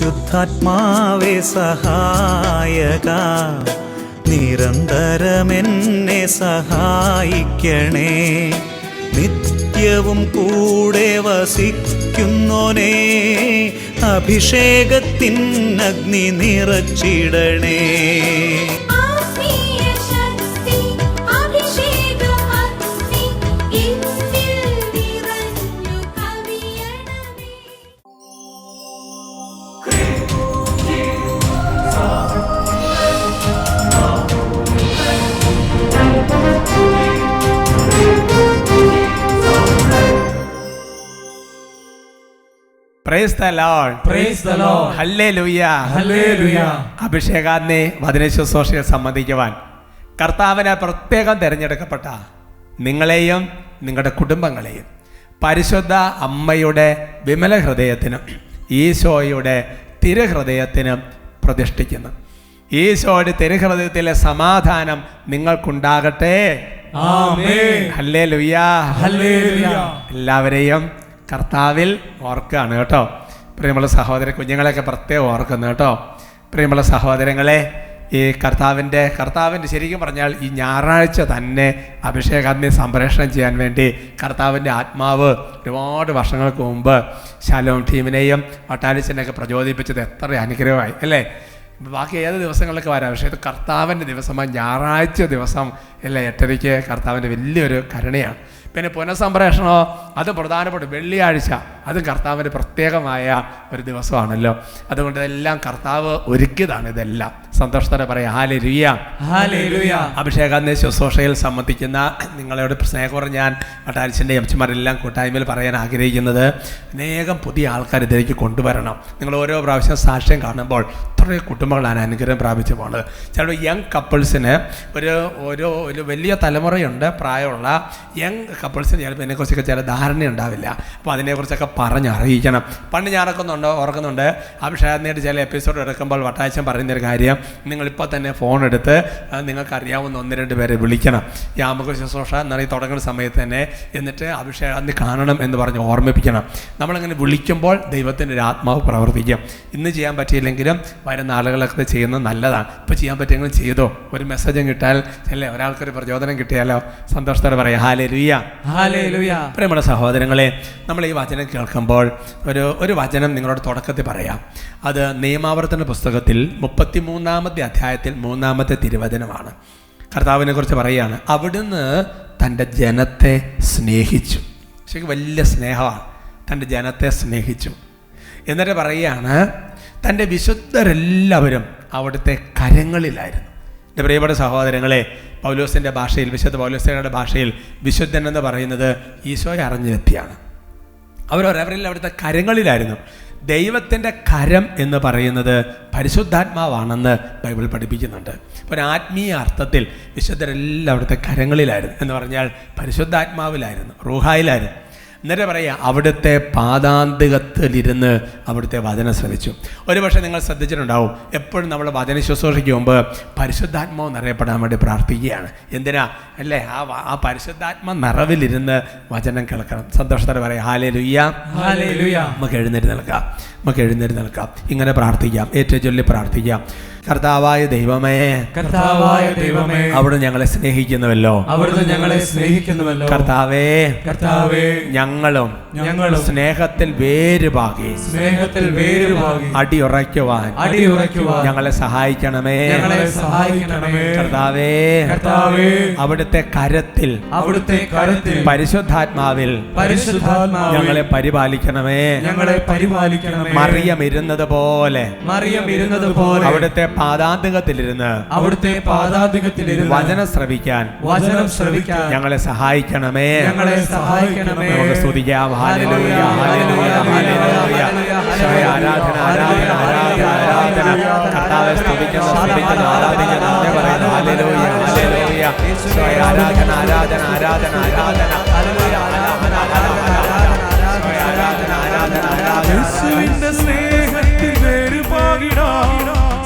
പരിശുദ്ധാത്മാവേ സഹായക, നിരന്തരമെന്നെ സഹായിക്കണേ. നിത്യവും കൂടെ വസിക്കുന്നോനേ, അഭിഷേകത്തിൻ അഗ്നി നിറച്ചിടണേ. Praise the Lord. Praise the Lord. Hallelujah. Hallelujah. അഭിഷേകാഗ്നി വചനശുശ്രൂഷയെ സംബന്ധിക്കുവാൻ കർത്താവിനെ പ്രത്യേകം തിരഞ്ഞെടുക്കപ്പെട്ട നിങ്ങളെയും നിങ്ങളുടെ കുടുംബങ്ങളെയും പരിശുദ്ധ അമ്മയുടെ വിമല ഹൃദയത്തിനും ഈശോയുടെ തിരുഹൃദയത്തിനും പ്രതിഷ്ഠിക്കുന്നു. ഈശോയുടെ തിരുഹൃദയത്തിലെ സമാധാനം നിങ്ങൾക്കുണ്ടാകട്ടെ. ആമേൻ. ഹല്ലേലൂയ. ഹല്ലേലൂയ. എല്ലാവരെയും കർത്താവിൽ ഓർക്കുകയാണ് കേട്ടോ. പ്രിയമുള്ള സഹോദര കുഞ്ഞുങ്ങളെയൊക്കെ പ്രത്യേകം ഓർക്കുന്നു കേട്ടോ. പ്രിയമുള്ള സഹോദരങ്ങളെ, ഈ കർത്താവിൻ്റെ ശരിക്കും പറഞ്ഞാൽ ഈ ഞായറാഴ്ച തന്നെ അഭിഷേകാഗ്നി സംപ്രേഷണം ചെയ്യാൻ വേണ്ടി കർത്താവിൻ്റെ ആത്മാവ് ഒരുപാട് വർഷങ്ങൾക്ക് മുമ്പ് ശലോം ടീമിനെയും വട്ടാലിച്ചനെയൊക്കെ പ്രചോദിപ്പിച്ചത് എത്ര അനുഗ്രഹമായി അല്ലേ. ബാക്കി ഏത് ദിവസങ്ങളിലൊക്കെ വരാം, പക്ഷേ ഇത് കർത്താവിൻ്റെ ദിവസമാണ്, ഞായറാഴ്ച ദിവസം അല്ലേ 8:30 കർത്താവിൻ്റെ വലിയൊരു കരുണയാണ്. പിന്നെ പുനഃസംപ്രേഷണമോ അത് പ്രധാനപ്പെട്ട വെള്ളിയാഴ്ച, അതും കർത്താവിൻ്റെ പ്രത്യേകമായ ഒരു ദിവസമാണല്ലോ. അതുകൊണ്ട് ഇതെല്ലാം കർത്താവ് ഒരുക്കിയതാണ്. ഇതെല്ലാം സന്തോഷത്തോടെ പറയാം. ഹല്ലേലൂയ. ഹല്ലേലൂയ. അഭിഷേകാഗ്നി ശുശ്രൂഷയിൽ സംബന്ധിക്കുന്ന നിങ്ങളോട് സ്നേഹപൂർവ്വം ഞാൻ വട്ടാലിച്ചൻ്റെ എംച്ചിമാരെല്ലാം കൂട്ടായ്മയിൽ പറയാൻ ആഗ്രഹിക്കുന്നത്, അനേകം പുതിയ ആൾക്കാർ ഇതിലേക്ക് കൊണ്ടുവരണം. നിങ്ങൾ ഓരോ പ്രാവശ്യം സാക്ഷ്യം കാണുമ്പോൾ ഇത്രയും കുടുംബങ്ങളാണ് അനുഗ്രഹം പ്രാപിച്ചു പോകുന്നത്. ചിലപ്പോൾ യങ് കപ്പിൾസിന് ഒരു വലിയ തലമുറയുണ്ട്, പ്രായമുള്ള യങ് കപ്പിൾസിന് ചിലപ്പോൾ ഇതിനെക്കുറിച്ചൊക്കെ ചില ധാരണ ഉണ്ടാവില്ല. അപ്പോൾ അതിനെക്കുറിച്ചൊക്കെ പറഞ്ഞറിയിക്കണം. പണ്ട് ഞാൻ ഓർക്കുന്നുണ്ട് അഭിഷേകാഗ്നിയുടെ ചില എപ്പിസോഡ് എടുക്കുമ്പോൾ വട്ടാച്ചൻ പറയുന്നൊരു കാര്യം, നിങ്ങളിപ്പോൾ തന്നെ ഫോൺ എടുത്ത് നിങ്ങൾക്കറിയാവുന്ന 1-2 പേരെ വിളിക്കണം. ഈ ആമുഖ ശുശ്രൂഷ എന്നറിയ തുടങ്ങുന്ന സമയത്ത് തന്നെ, എന്നിട്ട് അഭിഷേകാഗ്നി കാണണം എന്ന് പറഞ്ഞ് ഓർമ്മിപ്പിക്കണം. നമ്മളങ്ങനെ വിളിക്കുമ്പോൾ ദൈവത്തിൻ്റെ ഒരു ആത്മാവ് പ്രവർത്തിക്കും. ഇന്ന് ചെയ്യാൻ പറ്റിയില്ലെങ്കിലും വരുന്ന ആളുകളൊക്കെ ചെയ്യുന്നത് നല്ലതാണ്. ഇപ്പോൾ ചെയ്യാൻ പറ്റിയെങ്കിലും ചെയ്തോ. ഒരു മെസ്സേജും കിട്ടാൽ അല്ലേ, ഒരാൾക്കൊരു പ്രചോദനം കിട്ടിയാലോ സന്തോഷത്തോടെ പറയാം. ഹല്ലേലൂയ. ഹല്ലേലൂയ. പ്രിയമുള്ള സഹോദരങ്ങളെ, നമ്മൾ ഈ വചനം കേൾക്കുമ്പോൾ ഒരു വചനം നിങ്ങളോട് തുടക്കത്തിൽ പറയാം. അത് നിയമാവർത്തന പുസ്തകത്തിൽ 33-ാമത്തെ അധ്യായത്തിൽ 3-ാമത്തെ തിരുവചനമാണ്. കർത്താവിനെ കുറിച്ച് പറയുകയാണ്, അവിടുന്ന് തൻ്റെ ജനത്തെ സ്നേഹിച്ചു. ശരിക്കും വലിയ സ്നേഹമാണ്. തൻ്റെ ജനത്തെ സ്നേഹിച്ചു. എന്നിട്ട് പറയുകയാണ്, തൻ്റെ വിശുദ്ധരെല്ലാവരും അവിടുത്തെ കരങ്ങളിലായിരുന്നു. എൻ്റെ പ്രിയപ്പെട്ട സഹോദരങ്ങളെ, പൗലോസിൻ്റെ ഭാഷയിൽ, വിശുദ്ധ പൗലോസിൻ്റെ ഭാഷയിൽ വിശുദ്ധൻ എന്ന് പറയുന്നത് ഈശോയെ അറിഞ്ഞ വ്യക്തിയാണ്. അവരെല്ലാം അവിടുത്തെ കരങ്ങളിലായിരുന്നു. ദൈവത്തിൻ്റെ കരം എന്ന് പറയുന്നത് പരിശുദ്ധാത്മാവാണെന്ന് ബൈബിൾ പഠിപ്പിക്കുന്നുണ്ട്. അപ്പോൾ ഒരു ആത്മീയ അർത്ഥത്തിൽ വിശുദ്ധരെല്ലാം അവിടുത്തെ കരങ്ങളിലായിരുന്നു എന്ന് പറഞ്ഞാൽ പരിശുദ്ധാത്മാവിലായിരുന്നു, റൂഹായിലായിരുന്നു. എന്നിട്ട് പറയുക, അവിടുത്തെ പാദാന്തികത്തിലിരുന്ന് അവിടുത്തെ വചനം ശ്രമിച്ചു. ഒരുപക്ഷെ നിങ്ങൾ ശ്രദ്ധിച്ചിട്ടുണ്ടാവും, എപ്പോഴും നമ്മൾ വചന ശുശ്രൂഷയ്ക്ക് മുമ്പ് പരിശുദ്ധാത്മാവ് നിറയപ്പെടാൻ വേണ്ടി പ്രാർത്ഥിക്കുകയാണ്. എന്തിനാ അല്ലേ? ആ പരിശുദ്ധാത്മ നിറവിലിരുന്ന് വചനം കേൾക്കണം. സന്തോഷത്തോടെ പറയാം. ഹല്ലേലൂയ. ഹല്ലേലൂയ. നമുക്ക് എഴുന്നേറ്റ് നിൽക്കാം. ഇങ്ങനെ പ്രാർത്ഥിക്കാം, ഏറ്റവും പ്രാർത്ഥിക്കാം. കർത്താവായ ദൈവമേ, അവിടുന്ന് ഞങ്ങളെ സ്നേഹിക്കുന്നുവല്ലോ. കർത്താവേ, ഞങ്ങളും സ്നേഹത്തിൽ വേരുപാകി അടിയുറയ്ക്കുവാൻ ഞങ്ങളെ സഹായിക്കണമേ. കർത്താവേ, അവിടുത്തെ കരത്തിൽ പരിശുദ്ധാത്മാവിൽ ഞങ്ങളെ പരിപാലിക്കണമേ. മറിയം ഇരുന്നത് പോലെ അവിടുത്തെ പാദാന്തികത്തിലിരുന്ന് വചനം ശ്രവിക്കാൻ ഞങ്ങളെ സഹായിക്കണമേ. നമുക്ക് സ്തുതിക്കാം. ഹല്ലേലൂയ. ഹല്ലേലൂയ. ഹല്ലേലൂയ. ആരാധന, ആരാധന, ആരാധന, ആരാധന. കർത്താവേ സ്തുതിക്കുന്നു, ആരാധിക്കുന്നു, പറയുന്നു. ഹല്ലേലൂയ. ഹല്ലേലൂയ. ആരാധന, ആരാധന, ആരാധന, ആരാധന. ഹല്ലേലൂയ. ആരാധന, ആരാധന, ആരാധന, ആരാധന. യേശുവിന്റെ സ്നേഹത്തിൽ വേരുപാകിടാം,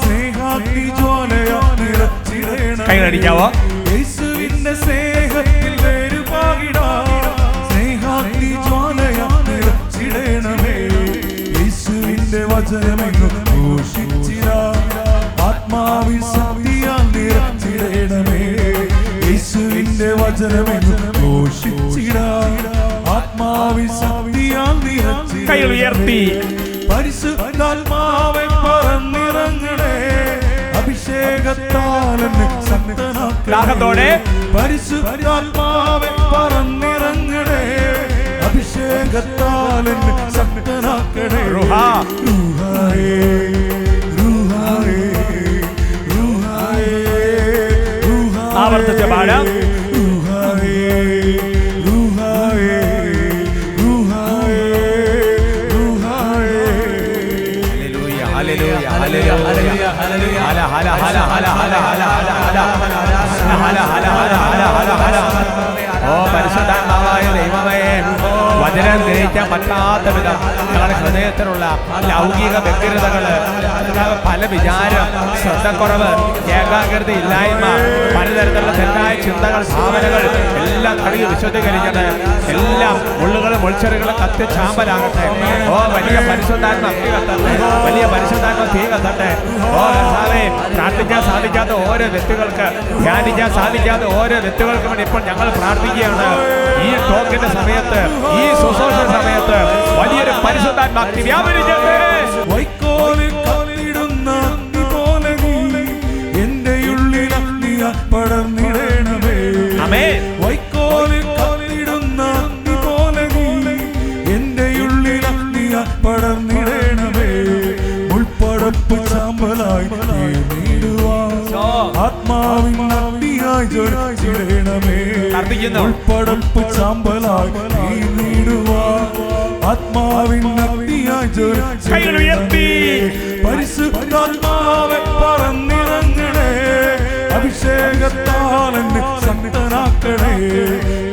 സ്നേഹാഗ്നി ജ്വാലയാ നിറച്ചിടണമേ. കൈയടിക്കാവോ? യേശുവിന്റെ സ്നേഹത്തിൽ വേരുപാകിടാം, സ്നേഹാഗ്നി ജ്വാലയാ നിറച്ചിടണമേ. യേശുവിന്റെ വചനമെങ്ങും ആത്മാവിൻ ശക്തിയാൽ നിറച്ചിടണമേ. യേശുവിന്റെ വചനമെന്ന് ഘോഷിച്ചിടാം. ആത്മാവിൻ ശക്തിയാൽ നിറച്ചിടണമേ. കൈകൾ ഉയർത്തി പരിശുദ്ധാത്മാവേ പറന്നിറങ്ങണേ. അഭിഷേകത്താൽ എന്നെ ശക്തനാക്കണേ. പരിശുദ്ധാത്മാവേ പറന്നിറങ്ങണേ. അഭിഷേകത്താൽ എന്നെ ശക്തനാക്കണേ. റൂഹായേ റൂഹായേ റൂഹായേ ആവർത്തിച്ച പാടാം. റൂഹായേ റൂഹായേ റൂഹായേ റൂഹായേ. ഹല്ലേലൂയ ഹല്ലേലൂയ ഹല്ലേലൂയ ഹല്ലേലൂയ ഹല ഹല ഹല ഹല ഹല ഹല ഹല ഹല ഹല ഹല ഹല ഹല. ഓ പരിശുദ്ധാത്മാവായ ദൈവമേ, വചനം ഗ്രഹിക്കാൻ പറ്റാത്ത വിധം ഞങ്ങളുടെ ഹൃദയത്തിലുള്ള ലൗകിക വ്യഗ്രതകള്, പല വിചാരം, ശ്രദ്ധക്കുറവ്, ഏകാഗ്രത ഇല്ലായ്മ, പലതരത്തിലുള്ള തെറ്റായ ചിന്തകൾ, ഭാവനകൾ എല്ലാം കഴുകി വിശുദ്ധീകരിക്കട്ടെ. എല്ലാം മുള്ളുകളും മുൾച്ചെറുകളും കത്തി ചാമ്പലാകട്ടെ. ഓ വലിയ പരിശുദ്ധാത്മ തീ കത്തട്ടെ, വലിയ പരിശുദ്ധാത്മ തീ കത്തട്ടെ. ഓ കർത്താവേ, പ്രാർത്ഥിക്കാൻ സാധിക്കാത്ത ഓരോ വ്യക്തികൾക്ക്, ധ്യാനിക്കാൻ സാധിക്കാത്ത ഓരോ വ്യക്തികൾക്കും വേണ്ടി ഇപ്പോൾ ഞങ്ങൾ പ്രാർത്ഥിക്കുകയാണ്. ഈ ടോക്കിന്റെ സമയത്ത്, ഈ ശുശ്രൂഷ സമയത്ത് വലിയൊരു പരിശുദ്ധാത്മ ഭക്തി വ്യാപരിക്കട്ടെ. വൈക്കോലിൽ കത്തിടുന്ന അഗ്നി പോലെ നീ എന്റെ ഉള്ളിൽ അഗ്നിയാൽ പടർന്നിടണമേ. ആമേൻ. വൈക്കോലിൽ കത്തിടുന്ന അഗ്നി പോലെ നീ എന്റെ ഉള്ളിൽ അഗ്നിയാൽ പടർന്നിടണമേ. മുൾപ്പടപ്പ് ചാമ്പലായി നേടുവാൻ ആത്മാവിൻ അഗ്നിയായി ജ്വലിച്ചിടണമേ. ഉൾപ്പടപ്പ് ചാമ്പലായി നേടുവാൻ ആത്മാവിൻ അഗ്നിയായി ജ്വലിച്ചിടണമേ. പരിശുദ്ധാത്മാവേ പറന്നിറങ്ങണേ. അഭിഷേകത്താൽ എന്നെ ശക്തനാക്കണേ.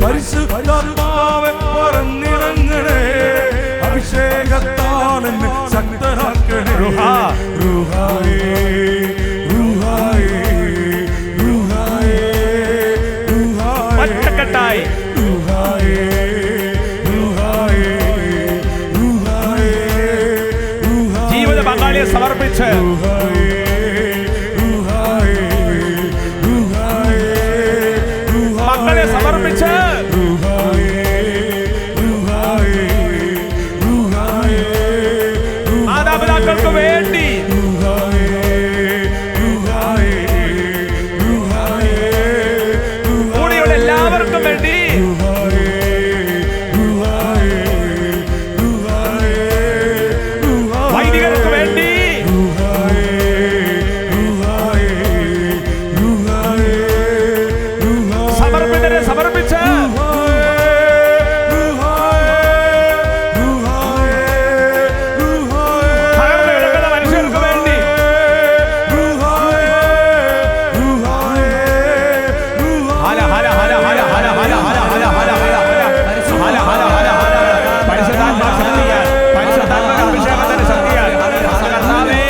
പരിശുദ്ധാത്മാവേ പറന്നിറങ്ങണേ. അഭിഷേകത്താൽ എന്നെ ശക്തനാക്കണേ. റൂഹായേ റൂഹായേ റൂഹായേ റൂഹായേ ഒറ്റക്കെട്ടായി റൂഹായേ റൂഹായേ റൂഹായേ റൂഹായേ. ജീവിത പങ്കാളിയെ സമർപ്പിച്ച് റൂഹായേ റൂഹായേ റൂഹായേ റൂഹായേ. മക്കളെ സമർപ്പിച്ച് റൂഹായേ റൂഹായേ റൂഹായേ റൂഹായേ. മാതാപിതാക്കൾക്ക് വേണ്ടി റൂഹായേ റൂഹായേ റൂഹായേ റൂഹായേ. കൂടെയുള്ള എല്ലാവർക്കും വേണ്ടി റൂഹായേ റൂഹായേ റൂഹായേ റൂഹായേ. വൈദികർക്ക് വേണ്ടി റൂഹായേ റൂഹായേ റൂഹായേ റൂഹായേ. സമർപ്പിതരെ സമർപ്പിച്ച് തകർന്നു കിടക്കുന്ന മനുഷ്യർക്ക് വേണ്ടി ഹല ഹല ഹല ഹല ഹല ഹല ഹല ഹല ഹല ഹല ഹല ഹല ഹല ഹല. പരിശുദ്ധാത്മാ ശക്തിയാൽ, പരിശുദ്ധാത്മാ അഭിഷേകത്തിന്റെ ശക്തിയാൽ, കർത്താവേ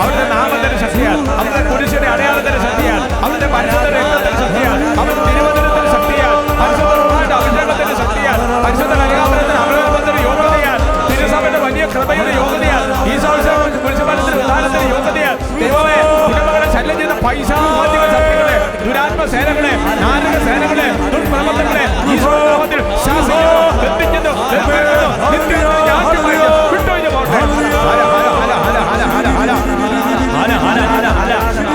അവരുടെ നാമത്തിന്റെ ശക്തിയാൽ, അവരുടെ കുരിശിന്റെ അടയാളത്തിന്റെ ശക്തിയാൽ, അവരുടെ പരിശുദ്ധ രക്തത്തിന്റെ ശക്തിയാൽ, അവരുടെ തിരുവചനത്തിന്റെ ശക്തിയാൽ, പരിശുദ്ധ റൂഹായുടെ അഭിഷേകത്തിന്റെ ശക്തിയാൽ, പരിശുദ്ധ കന്യകാമറിയത്തിന്റെ അഭിഷേകത്തിന്റെ യോഗ്യതയാൽ, തിരുസഭയുടെ വലിയ കൃപയുടെ യോഗ്യതയാൽ, ഈശോയുടെ കുരിശുമരണത്തിന്റെ ഉദാഹരണത്തിന്റെ യോഗ്യതയാൽ, ദൈവമേ കുടുംബങ്ങളെ ശല്യം ചെയ്ത പൈശാചിക ശക്തികളെ, ദുരാത്മ സേനകളെ, നാരക സേനകളെ, ദുഷ്പ്രവർത്തനങ്ങളെ ഈശോയുടെ നാമത്തിൽ ശാസിക്കുന്നു, ബന്ധിക്കുന്നു, ബന്ധിക്കുന്നു, നിത്യമായി രാജ്യമായി വിട്ടൊഴിഞ്ഞു പോട്ടെ. ഹല ഹല ഹല ഹല ഹല ഹല ഹല ഹല ഹല ഹല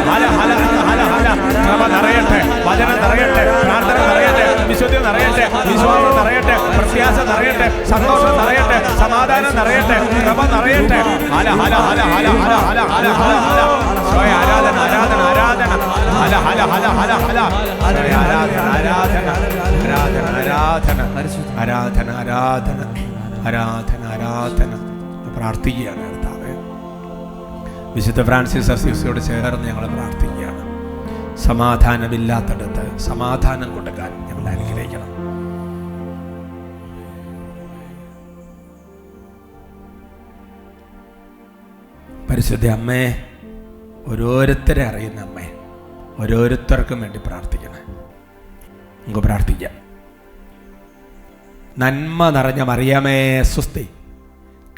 ഹല ഹല ഹല ഹല ഹല. കൃപ നിറയട്ടെ, വചനം നിറയട്ടെ, പ്രാർത്ഥന നിറയട്ടെ, വിശുദ്ധി നിറയട്ടെ, വിശ്വാസം നിറയട്ടെ, പ്രത്യാശ നിറയട്ടെ, സന്തോഷം നിറയട്ടെ, സമാധാനം നിറയട്ടെ, കൃപ നിറയട്ടെ. ഹല ഹല ഹല ഹല ഹല ഹല ഹല ഹല ഹല. സ്വയ ആരാധന ആരാധന ആരാധന. ഹല ഹല ഹല ഹല ഹല. സ്വയ ആരാധന ആരാധന ആരാധന ആരാധന ആരാധന ആരാധന ആരാധന ആരാധന. പ്രാർത്ഥിക്കുകയാണ് കർത്താവേ. വിശുദ്ധ ഫ്രാൻസിസ് അസീസിയോട് ചേർന്ന് ഞങ്ങൾ പ്രാർത്ഥിക്കുകയാണ്. സമാധാനമില്ലാത്തടത്ത് സമാധാനം കൊടുക്കാൻ ഞങ്ങളെ അനുഗ്രഹിക്കണം. പരിശുദ്ധ അമ്മേ, ഓരോരുത്തരെ അറിയുന്ന അമ്മേ, ഓരോരുത്തർക്കും വേണ്ടി പ്രാർത്ഥിക്കണം. നമുക്ക് പ്രാർത്ഥിക്കാം. നന്മ നിറഞ്ഞ മറിയമേ സ്വസ്തി,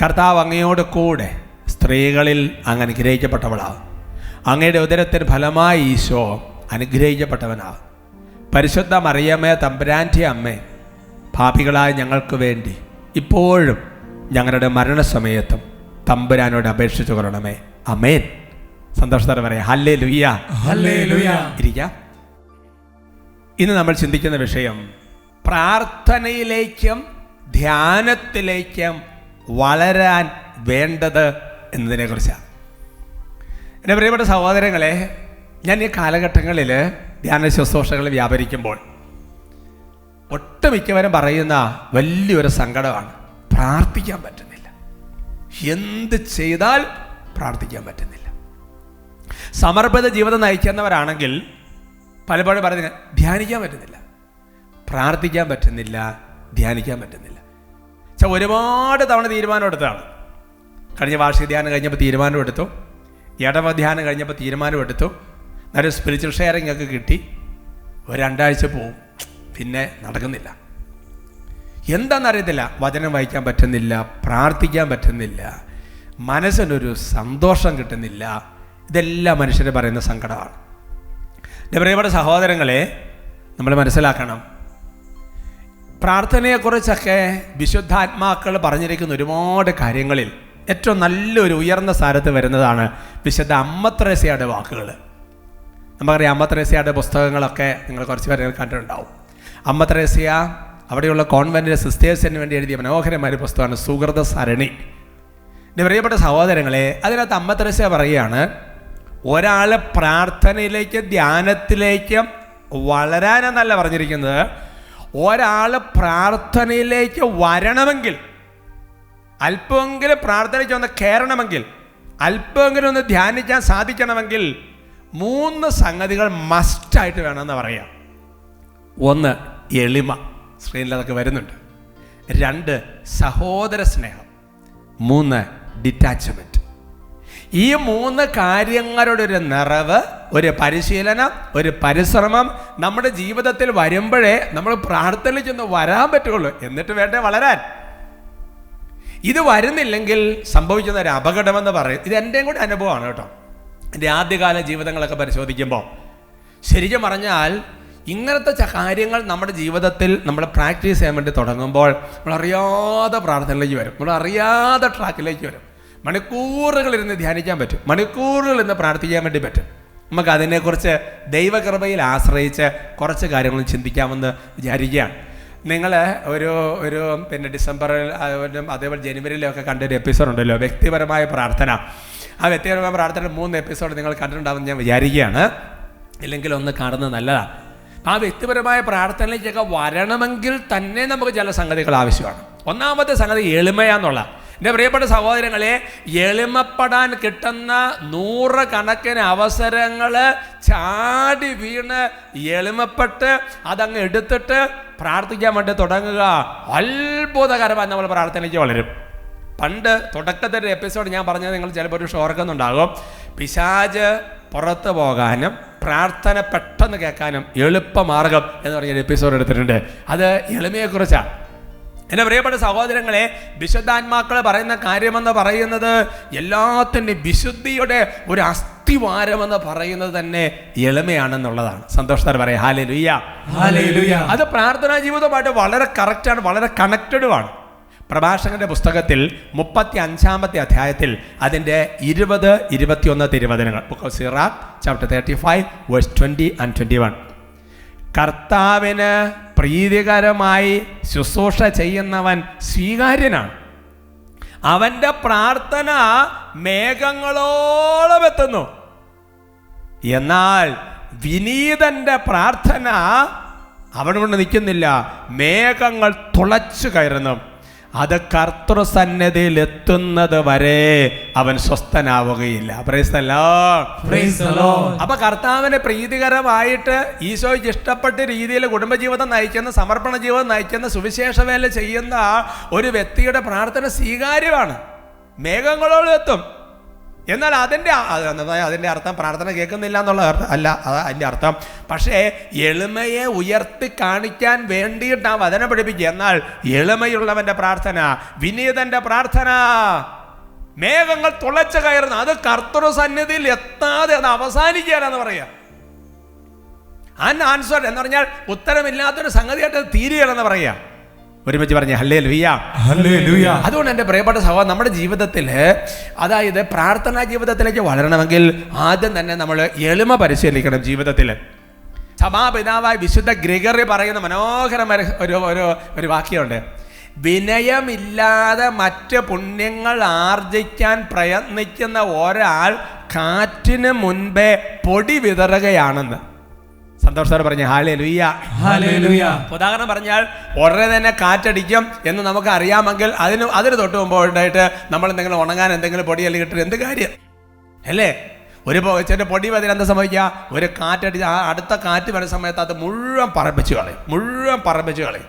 കർത്താവ് അങ്ങയോട് കൂടെ സ്ത്രീകളിൽ അങ്ങ് അനുഗ്രഹിക്കപ്പെട്ടവളാണ്. അങ്ങയുടെ ഉദരത്തിന് ഫലമായി ഈശോ അനുഗ്രഹിക്കപ്പെട്ടവനാകും. പരിശുദ്ധ മറിയമേ തമ്പുരാൻ്റെ അമ്മേ, പാപികളായ ഞങ്ങൾക്ക് വേണ്ടി ഇപ്പോഴും ഞങ്ങളുടെ മരണസമയത്തും തമ്പുരാനോട് അപേക്ഷിച്ചു കൊള്ളണമേ. അമേൻ. സന്തോഷത്തോടെ പറയാം ഹല്ലേലൂയ. ഹല്ലേലൂയ. ഇരിക്കാം. ഇന്ന് നമ്മൾ ചിന്തിക്കുന്ന വിഷയം പ്രാർത്ഥനയിലേക്കും ധ്യാനത്തിലേക്കും വളരാൻ വേണ്ടത് എന്നതിനെക്കുറിച്ചാണ്. എൻ്റെ പ്രിയപ്പെട്ട സഹോദരങ്ങളെ, ഞാൻ ഈ കാലഘട്ടങ്ങളിൽ ധ്യാന ശുശ്രൂഷകൾ വ്യാപരിക്കുമ്പോൾ ഒട്ടുമിക്കവരും പറയുന്ന വലിയൊരു സങ്കടമാണ് പ്രാർത്ഥിക്കാൻ പറ്റുന്നില്ല. എന്ത് ചെയ്താൽ പ്രാർത്ഥിക്കാൻ പറ്റുന്നില്ല. സമർപ്പിത ജീവിതം നയിക്കുന്നവരാണെങ്കിൽ പലപ്പോഴും പറയുന്നത് ധ്യാനിക്കാൻ പറ്റുന്നില്ല, പ്രാർത്ഥിക്കാൻ പറ്റുന്നില്ല, ധ്യാനിക്കാൻ പറ്റുന്നില്ല. ഒരുപാട് തവണ തീരുമാനം എടുത്തതാണ്. കഴിഞ്ഞ വാർഷിക ധ്യാനം കഴിഞ്ഞപ്പോൾ തീരുമാനം എടുത്തു, ഇടവ ധ്യാനം കഴിഞ്ഞപ്പോൾ തീരുമാനം എടുത്തു, നല്ലൊരു സ്പിരിച്വൽ ഷെയറിംഗ് ഒക്കെ കിട്ടി, ഒരു 2 ആഴ്ച പോവും, പിന്നെ നടക്കുന്നില്ല. എന്താണെന്നറിയത്തില്ല. വചനം വായിക്കാൻ പറ്റുന്നില്ല, പ്രാർത്ഥിക്കാൻ പറ്റുന്നില്ല, മനസ്സിനൊരു സന്തോഷം കിട്ടുന്നില്ല. ഇതെല്ലാം മനുഷ്യർ പറയുന്ന സങ്കടമാണ്. എൻ്റെ പ്രിയപ്പെട്ട സഹോദരങ്ങളെ, നമ്മൾ മനസ്സിലാക്കണം, പ്രാർത്ഥനയെക്കുറിച്ചൊക്കെ വിശുദ്ധാത്മാക്കൾ പറഞ്ഞിരിക്കുന്ന ഒരുപാട് കാര്യങ്ങളിൽ ഏറ്റവും നല്ലൊരു ഉയർന്ന സ്ഥാനത്ത് വരുന്നതാണ് വിശുദ്ധ അമ്മ ത്രേസ്യയുടെ വാക്കുകൾ. നമുക്കറിയാം, അമ്മ ത്രേസ്യയുടെ പുസ്തകങ്ങളൊക്കെ നിങ്ങൾ കുറച്ച് പേര് കണ്ടിട്ടുണ്ടാവും. അമ്മ ത്രേസ്യ അവിടെയുള്ള കോൺവെൻറ്റിലെ സിസ്റ്റേഴ്സിന് വേണ്ടി എഴുതിയ മനോഹരമായ ഒരു പുസ്തകമാണ് സുഹൃത സരണി. എൻ്റെ പ്രിയപ്പെട്ട സഹോദരങ്ങളെ, അതിനകത്ത് അമ്മ ത്രേസ്യ പറയുകയാണ്, ഒരാൾ പ്രാർത്ഥനയിലേക്ക് ധ്യാനത്തിലേക്ക് വളരാനെന്നല്ല പറഞ്ഞിരിക്കുന്നത്, ഒരാൾ പ്രാർത്ഥനയിലേക്ക് വരണമെങ്കിൽ, അല്പമെങ്കിലും പ്രാർത്ഥനയ്ക്ക് ഒന്ന് കയറണമെങ്കിൽ, അല്പമെങ്കിലും ഒന്ന് ധ്യാനിക്കാൻ സാധിക്കണമെങ്കിൽ 3 സംഗതികൾ മസ്റ്റായിട്ട് വേണമെന്ന് പറയാം. 1 എളിമ, സ്ക്രീനിൽ അതൊക്കെ വരുന്നുണ്ട്. 2 സഹോദര സ്നേഹം. 3 ഡിറ്റാച്ച്മെൻറ്റ്. ഈ 3 കാര്യങ്ങളുടെ ഒരു നിറവ്, ഒരു പരിശീലനം, ഒരു പരിശ്രമം നമ്മുടെ ജീവിതത്തിൽ വരുമ്പോഴേ നമ്മൾ പ്രാർത്ഥനയ്ക്കൊന്ന് വരാൻ പറ്റുള്ളൂ. എന്നിട്ട് വേണ്ടേ വളരാൻ. ഇത് വരുന്നില്ലെങ്കിൽ സംഭവിക്കുന്ന ഒരു അപകടമെന്ന് പറയും. ഇത് എൻ്റെയും കൂടി അനുഭവമാണ് കേട്ടോ. എൻ്റെ ആദ്യകാല ജീവിതങ്ങളൊക്കെ പരിശോധിക്കുമ്പോൾ ശരിക്കും പറഞ്ഞാൽ ഇങ്ങനത്തെ കാര്യങ്ങൾ നമ്മുടെ ജീവിതത്തിൽ നമ്മൾ പ്രാക്ടീസ് ചെയ്യാൻ വേണ്ടി തുടങ്ങുമ്പോൾ നമ്മളറിയാതെ പ്രാർത്ഥനയിലേക്ക് വരും, നമ്മളറിയാതെ ട്രാക്കിലേക്ക് വരും. മണിക്കൂറുകൾ ഇരുന്ന് ധ്യാനിക്കാൻ പറ്റും, മണിക്കൂറുകൾ ഇരുന്ന് പ്രാർത്ഥിക്കാൻ വേണ്ടി പറ്റും. നമുക്ക് അതിനെക്കുറിച്ച് ദൈവകൃപയിൽ ആശ്രയിച്ച് കുറച്ച് കാര്യങ്ങൾ ചിന്തിക്കാമെന്ന് വിചാരിക്കുകയാണ്. നിങ്ങൾ ഒരു പിന്നെ ഡിസംബറിൽ അതേപോലെ ജനുവരിയിലൊക്കെ കണ്ടൊരു എപ്പിസോഡ് ഉണ്ടല്ലോ, വ്യക്തിപരമായ പ്രാർത്ഥന. ആ വ്യക്തിപരമായ പ്രാർത്ഥന 3 എപ്പിസോഡ് നിങ്ങൾ കണ്ടിട്ടുണ്ടാവുമെന്ന് ഞാൻ വിചാരിക്കുകയാണ്. ഇല്ലെങ്കിൽ ഒന്ന് കാണുന്നത് നല്ലതാണ്. ആ വ്യക്തിപരമായ പ്രാർത്ഥനയിലേക്കൊക്കെ വരണമെങ്കിൽ തന്നെ നമുക്ക് ചില സംഗതികൾ ആവശ്യമാണ്. ഒന്നാമത്തെ സംഗതി എളിമയാന്നുള്ള. എൻ്റെ പ്രിയപ്പെട്ട സഹോദരങ്ങളെ, എളിമപ്പെടാൻ കിട്ടുന്ന 100 കണക്കിന് അവസരങ്ങൾ ചാടി വീണ് എളിമപ്പെട്ട് അതങ്ങ് എടുത്തിട്ട് പ്രാർത്ഥിക്കാൻ വേണ്ടി തുടങ്ങുക. അത്ഭുതകരമായി നമ്മൾ പ്രാർത്ഥനയ്ക്ക് വളരും. പണ്ട് തുടക്കത്തിൻ്റെ എപ്പിസോഡ് ഞാൻ പറഞ്ഞത് നിങ്ങൾ ചിലപ്പോൾ ഒരു ഓർക്കുന്നുണ്ടാകും. പിശാച് പുറത്ത് പോകാനും പ്രാർത്ഥന പെട്ടെന്ന് കേൾക്കാനും എളുപ്പമാർഗം എന്ന് പറഞ്ഞൊരു എപ്പിസോഡ് എടുത്തിട്ടുണ്ട്. അത് എളിമയെക്കുറിച്ചാണ്. എൻ്റെ പ്രിയപ്പെട്ട സഹോദരങ്ങളെ, വിശുദ്ധാത്മാക്കൾ പറയുന്ന കാര്യമെന്ന് പറയുന്നത് എല്ലാത്തിൻ്റെ വിശുദ്ധിയുടെ ഒരു അസ്ഥിവാരമെന്ന് പറയുന്നത് തന്നെ എളിമയാണെന്നുള്ളതാണ്. സന്തോഷത്തോടെ പറയാം ഹല്ലേലൂയ. ഹല്ലേലൂയ. അത് പ്രാർത്ഥനാ ജീവിതമായിട്ട് വളരെ കറക്റ്റാണ്, വളരെ കണക്റ്റഡുമാണ്. പ്രഭാഷകന്റെ പുസ്തകത്തിൽ 35-ാമത്തെ അധ്യായത്തിൽ അതിൻ്റെ 20-21 തിരുവചനങ്ങൾ, book of Sirach chapter 35 verse 20 and 21. കർത്താവിന് പ്രീതികരമായി ശുശ്രൂഷ ചെയ്യുന്നവൻ സ്വീകാര്യനാണ്. അവൻ്റെ പ്രാർത്ഥന മേഘങ്ങളോളം എത്തുന്നു. എന്നാൽ വിനീതന്റെ പ്രാർത്ഥന അവൻ കൊണ്ട് നിൽക്കുന്നില്ല, മേഘങ്ങൾ തുളച്ചു കയറുന്നു. അത് കർത്തൃസന്നിധിയിൽ എത്തുന്നത് വരെ അവൻ സ്വസ്ഥനാവുകയില്ല. Praise the Lord. Praise the Lord. അപ്പൊ കർത്താവിന് പ്രീതികരമായിട്ട് ഈശോയ്ക്ക് ഇഷ്ടപ്പെട്ട രീതിയിൽ കുടുംബജീവിതം നയിക്കുന്ന, സമർപ്പണ ജീവിതം നയിക്കുന്ന, സുവിശേഷ വേല ചെയ്യുന്ന ഒരു വ്യക്തിയുടെ പ്രാർത്ഥന സ്വീകാര്യമാണ്. മേഘങ്ങളോളം എത്തും. എന്നാൽ അതിൻ്റെ അർത്ഥം പ്രാർത്ഥന കേൾക്കുന്നില്ല എന്നുള്ള അല്ല അതിൻ്റെ അർത്ഥം. പക്ഷേ എളിമയെ ഉയർത്തി കാണിക്കാൻ വേണ്ടിയിട്ട് ആ വചനം പഠിപ്പിക്കുക. എന്നാൽ എളിമയുള്ളവൻ്റെ പ്രാർത്ഥന, വിനീതൻ്റെ പ്രാർത്ഥന മേഘങ്ങൾ തുളച്ചു കയറുന്നു. അത് കർത്തൃ സന്നിധിയിൽ എത്താതെ അത് അവസാനിക്കുകയാണെന്ന് പറയാം. ആൻസർ എന്ന് പറഞ്ഞാൽ ഉത്തരമില്ലാത്തൊരു സംഗതിയായിട്ട് തീരുകയാണെന്ന് പറയാം. ഒരുമിച്ച് പറഞ്ഞ ഹല്ലേലൂയ. അതുകൊണ്ട് എൻ്റെ പ്രിയപ്പെട്ട സഹോദരൻ, നമ്മുടെ ജീവിതത്തിൽ, അതായത് പ്രാർത്ഥനാ ജീവിതത്തിലേക്ക് വളരണമെങ്കിൽ ആദ്യം തന്നെ നമ്മൾ എളിമ പരിശീലിക്കണം. ജീവിതത്തിൽ സഭാപിതാവായ വിശുദ്ധ ഗ്രിഗറി പറയുന്ന മനോഹരമായ ഒരു വാക്യമുണ്ട്. വിനയമില്ലാതെ മറ്റ് പുണ്യങ്ങൾ ആർജിക്കാൻ പ്രയത്നിക്കുന്ന ഒരാൾ കാറ്റിന് മുൻപേ പൊടി വിതറുകയാണെന്ന്. സന്തോഷത്തോടെ പറഞ്ഞ ഹല്ലേലൂയ. ഉദാഹരണം പറഞ്ഞാൽ ഉടനെ തന്നെ കാറ്റടിക്കും എന്ന് നമുക്ക് അറിയാമെങ്കിൽ അതിന് തൊട്ട് മുമ്പോട്ടായിട്ട് നമ്മൾ എന്തെങ്കിലും ഉണങ്ങാൻ എന്തെങ്കിലും പൊടി അല്ലെങ്കിൽ ഇട്ടിട്ട് എന്ത് കാര്യം അല്ലേ? ഒരു ചെറിയ പൊടി വന്നിട്ട് എന്താ സംഭവിക്കുക? ഒരു കാറ്റടിച്ച് ആ അടുത്ത കാറ്റ് വരുന്ന സമയത്ത് അത് മുഴുവൻ പറപ്പിച്ച് കളയും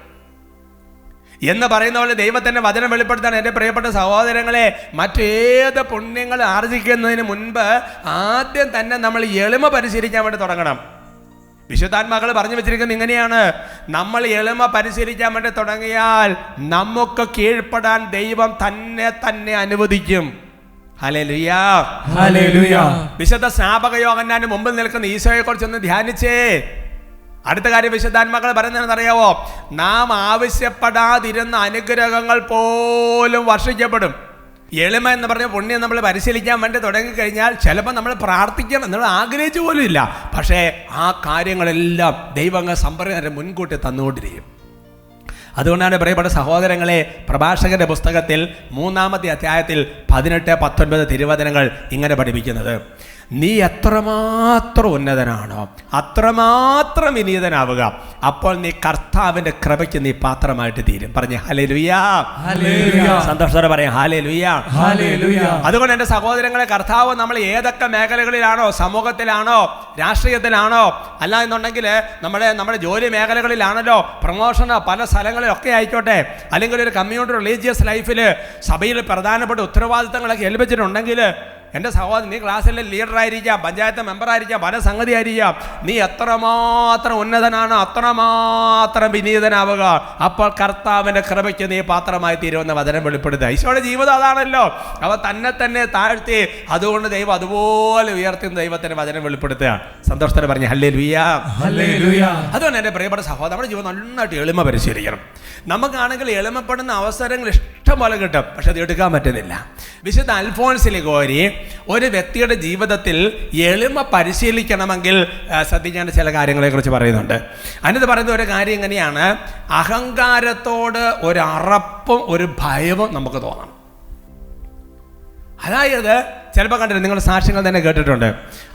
എന്ന് പറയുന്ന പോലെ ദൈവത്തിൻ്റെ വചനം വെളിപ്പെടുത്താൻ എൻ്റെ പ്രിയപ്പെട്ട സഹോദരങ്ങളെ, മറ്റേത് പുണ്യങ്ങൾ ആർജിക്കുന്നതിന് മുൻപ് ആദ്യം തന്നെ നമ്മൾ എളിമ പരിശീലിക്കാൻ വേണ്ടി തുടങ്ങണം. വിശുദ്ധാത്മാക്കൾ പറഞ്ഞു വെച്ചിരിക്കുന്നത് ഇങ്ങനെയാണ്: നമ്മൾ എളിമ പരിശീലിക്കാൻ വേണ്ടി തുടങ്ങിയാൽ നമുക്ക് കീഴ്പ്പെടാൻ ദൈവം തന്നെ അനുവദിക്കും. ഹല്ലേലൂയ. വിശുദ്ധ സ്നാപക യോഹന്നാന് മുമ്പിൽ നിൽക്കുന്ന ഈശോയെ കുറിച്ചൊന്ന് ധ്യാനിച്ചേ. അടുത്ത കാര്യം വിശുദ്ധാത്മാക്കൾ പറയുന്നതെന്ന് അറിയാവോ? നാം ആവശ്യപ്പെടാതിരുന്ന അനുഗ്രഹങ്ങൾ പോലും വർഷിക്കപ്പെടും. എളിമ എന്ന് പറഞ്ഞ പുണ്യം നമ്മൾ പരിശീലിക്കാൻ വേണ്ടി തുടങ്ങിക്കഴിഞ്ഞാൽ ചിലപ്പോൾ നമ്മൾ പ്രാർത്ഥിക്കണം നമ്മൾ ആഗ്രഹിച്ചു പോലും ഇല്ല, പക്ഷേ ആ കാര്യങ്ങളെല്ലാം ദൈവങ്ങൾ സംഭരണം മുൻകൂട്ടി തന്നുകൊണ്ടിരിക്കും. അതുകൊണ്ടാണ് പ്രിയപ്പെട്ട സഹോദരങ്ങളെ, പ്രഭാഷകന്റെ പുസ്തകത്തിൽ 3-ാമത്തെ അധ്യായത്തിൽ 18-19 തിരുവചനങ്ങൾ ഇങ്ങനെ പഠിപ്പിക്കുന്നത്: നീ എത്രമാത്രം ഉന്നതനാണോ അത്രമാത്രം വിനീതനാവുക, അപ്പോൾ നീ കർത്താവിന്റെ കൃപയ്ക്ക് നീ പാത്രമായിട്ട് തീരും. പറഞ്ഞ ഹല്ലേലൂയ. സന്തോഷത്തോടെ പറയാം ഹല്ലേലൂയ. അതുകൊണ്ട് എൻ്റെ സഹോദരങ്ങളെ, കർത്താവ് നമ്മൾ ഏതൊക്കെ മേഖലകളിലാണോ, സമൂഹത്തിലാണോ, രാഷ്ട്രീയത്തിലാണോ, അല്ല എന്നുണ്ടെങ്കിൽ നമ്മുടെ ജോലി മേഖലകളിലാണല്ലോ, പ്രൊമോഷനോ പല സ്ഥലങ്ങളിലൊക്കെ ആയിക്കോട്ടെ, അല്ലെങ്കിൽ ഒരു കമ്മ്യൂണിറ്റി റിലീജിയസ് ലൈഫിൽ സഭയിൽ പ്രധാനപ്പെട്ട ഉത്തരവാദിത്തങ്ങളൊക്കെ ഏൽപ്പിച്ചിട്ടുണ്ടെങ്കിൽ, എൻ്റെ സഹോദരൻ, നീ ക്ലാസ്സിലെ ലീഡറായിരിക്കാം, പഞ്ചായത്ത് മെമ്പറായിരിക്കാം, പല സംഗതി ആയിരിക്കാം, നീ എത്രമാത്രം ഉന്നതനാണ് അത്രമാത്രം വിനീതനാവുക, അപ്പോൾ കർത്താവിൻ്റെ കൃപയ്ക്ക് നീ പാത്രമായി തീരുമെന്ന് വചനം വെളിപ്പെടുത്തുക. ഈശോയുടെ ജീവിതം അതാണല്ലോ, അവ തന്നെ താഴ്ത്തി, അതുകൊണ്ട് ദൈവം അതുപോലെ ഉയർത്തുന്ന ദൈവത്തിൻ്റെ വചനം വെളിപ്പെടുത്തുക. സന്തോഷത്തോടെ പറഞ്ഞ ഹല്ലേലൂയ. അതുകൊണ്ട് എൻ്റെ പ്രിയപ്പെട്ട സഹോദരൻ, നമ്മുടെ ജീവിതം നന്നായിട്ട് എളിമ പരിശീലിക്കണം. നമുക്കാണെങ്കിൽ എളിമപ്പെടുന്ന അവസരങ്ങൾ ഇഷ്ടം പോലെ കിട്ടും, പക്ഷെ അത് എടുക്കാൻ പറ്റുന്നില്ല. വിശുദ്ധ അൽഫോൻസ് ലിഗോരി ഒരു വ്യക്തിയുടെ ജീവിതത്തിൽ എളിമ പരിശീലിക്കണമെങ്കിൽ ശ്രദ്ധിക്കേണ്ട ചില കാര്യങ്ങളെക്കുറിച്ച് പറയുന്നുണ്ട്. അതിനകത്ത് പറയുന്ന ഒരു കാര്യം എങ്ങനെയാണ്: അഹങ്കാരത്തോട് ഒരു അറപ്പും ഒരു ഭയവും നമുക്ക് തോന്നണം. അതായത് ചിലപ്പോൾ കണ്ടിട്ട് നിങ്ങൾ സാക്ഷ്യങ്ങൾ തന്നെ കേട്ടിട്ടുണ്ട്.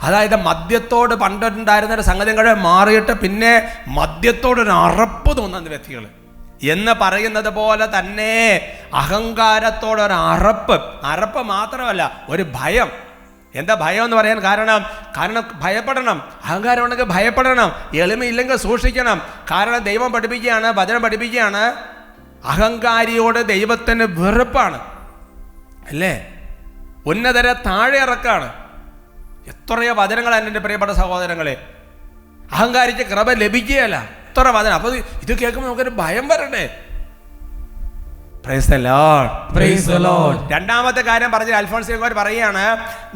അതായത് മദ്യത്തോട് പണ്ടുണ്ടായിരുന്ന ഒരു സംഗതികളെ മാറിയിട്ട് പിന്നെ മദ്യത്തോടൊരു അറപ്പ് തോന്നുന്ന വ്യക്തികൾ എന്ന് പറയുന്നത് പോലെ തന്നെ അഹങ്കാരത്തോടൊരു അറപ്പ് മാത്രമല്ല, ഒരു ഭയം. എന്താ ഭയം എന്ന് പറയാൻ കാരണം ഭയപ്പെടണം. അഹങ്കാരം ഉണ്ടെങ്കിൽ ഭയപ്പെടണം, എളിമയില്ലെങ്കിൽ സൂക്ഷിക്കണം. കാരണം ദൈവം പഠിപ്പിക്കുകയാണ്, വചനം പഠിപ്പിക്കുകയാണ്, അഹങ്കാരിയോട് ദൈവത്തിന് വെറുപ്പാണ് അല്ലേ, ഉന്നതരെ താഴെ ഇറക്കാണ്. എത്രയോ വചനങ്ങളാണ് എൻ്റെ പ്രിയപ്പെട്ട സഹോദരങ്ങളെ. അഹങ്കാരിക്ക് കൃപ ലഭിക്കുകയല്ല, എത്ര വചനം. അപ്പോൾ ഇത് കേൾക്കുമ്പോൾ നമുക്കൊരു ഭയം വരണ്ടേ? Price the Lord. Praise the Lord. രണ്ടാമത്തെ കാര്യം പറഞ്ഞ അൽഫോൻസ് ലിഗോരി പറയുകയാണ്: